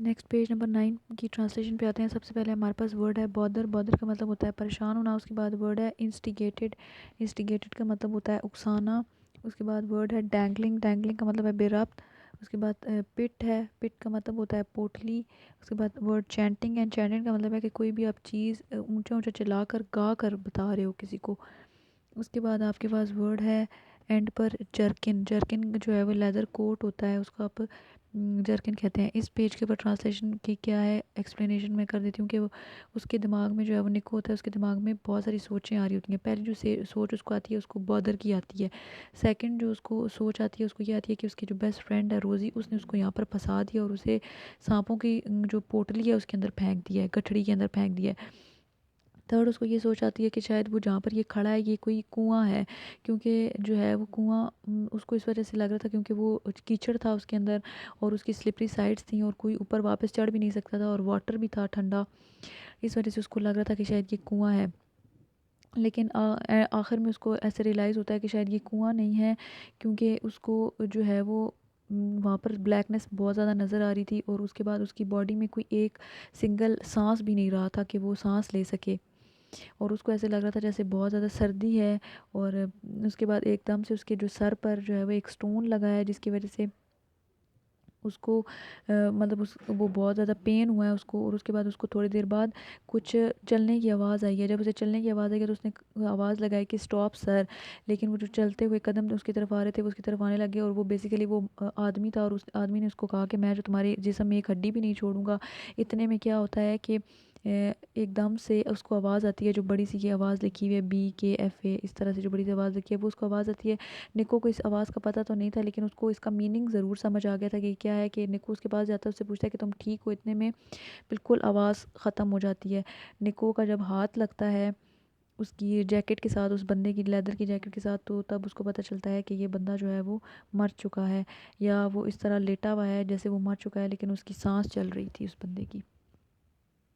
Next page number 9 की translation पे आते हैं। सबसे पहले हमारे पास वर्ड है बॉदर। बॉदर का मतलब होता है परेशान होना। उसके बाद वर्ड है इंस्टिगेटेड। इंस्टिगेटेड का मतलब होता है उकसाना। उसके बाद वर्ड है डैंगलिंग। डैंगलिंग का मतलब है बेरब्त। उसके बाद पिट है। पिट का मतलब होता है पोटली। उसके बाद वर्ड चैंटिंग है। चैंटिंग का मतलब है कि कोई भी आप चीज़ ऊंचा ऊंचा चिल्ला कर गा कर बता रहे हो किसी को। उसके बाद आपके पास वर्ड है एंड पर जर्किन। जर्किन जो है वो लेदर कोट होता है, उसको आप जर्किन कहते हैं। इस पेज के ऊपर ट्रांसलेशन की क्या है एक्सप्लेनेशन मैं कर देती हूँ कि वो उसके दिमाग में जो है वो निको होता है, उसके दिमाग में बहुत सारी सोचें आ रही होती हैं। पहली जो सोच उसको आती है उसको बॉदर की आती है। सेकंड जो उसको सोच आती है उसको ये आती है कि उसकी जो बेस्ट फ्रेंड है रोज़ी, उसने उसको यहाँ पर फंसा दिया और उसे सांपों की जो पोटली है उसके अंदर फेंक दिया है, गठड़ी के अंदर फेंक दिया है। थर्ड उसको ये सोच आती है कि शायद वो जहाँ पर ये खड़ा है ये कोई कुआं है, क्योंकि जो है वो कुआं उसको इस वजह से लग रहा था क्योंकि वो कीचड़ था उसके अंदर और उसकी स्लिपरी साइड्स थी और कोई ऊपर वापस चढ़ भी नहीं सकता था और वाटर भी था ठंडा। इस वजह से उसको लग रहा था कि शायद ये कुआं है। लेकिन आखिर में उसको ऐसे रियलाइज़ होता है कि शायद ये कुआं नहीं है, क्योंकि उसको जो है वो वहाँ पर ब्लैकनेस बहुत ज़्यादा नज़र आ रही थी और उसके बाद उसकी बॉडी में कोई एक सिंगल सांस भी नहीं रहा था कि वो सांस ले सके। और उसको ऐसे लग रहा था जैसे बहुत ज़्यादा सर्दी है। और उसके बाद एकदम से उसके जो सर पर जो है वो एक स्टोन लगा है जिसकी वजह से उसको मतलब उस वो बहुत ज़्यादा पेन हुआ है उसको। और उसके बाद उसको थोड़ी देर बाद कुछ चलने की आवाज़ आई है। जब उसे चलने की आवाज़ आई है तो उसने आवाज़ लगाई कि स्टॉप सर। लेकिन वो जो चलते हुए कदम जो उसकी तरफ आ रहे थे वो उसकी तरफ आने लगे और वो बेसिकली वो आदमी था और उस आदमी ने उसको कहा कि मैं जो तुम्हारे जिस्म में एक हड्डी भी नहीं छोड़ूंगा। इतने में क्या होता है कि एकदम से उसको आवाज़ आती है, जो बड़ी सी ये आवाज़ लिखी हुई है BKFA इस तरह से जो बड़ी सी आवाज़ लिखी है वो उसको आवाज़ आती है। निको को इस आवाज़ का पता तो नहीं था लेकिन उसको इसका मीनिंग ज़रूर समझ आ गया था कि क्या है। कि निको उसके पास जाता है, उससे पूछता है कि तुम ठीक हो। इतने में बिल्कुल आवाज़ ख़त्म हो जाती है। निको का जब हाथ लगता है उसकी जैकेट के साथ, उस बंदे की लेदर की जैकेट के साथ, तो तब उसको पता चलता है कि ये बंदा जो है वो मर चुका है, या वो इस तरह लेटा हुआ है जैसे वो मर चुका है लेकिन उसकी सांस चल रही थी उस बंदे की।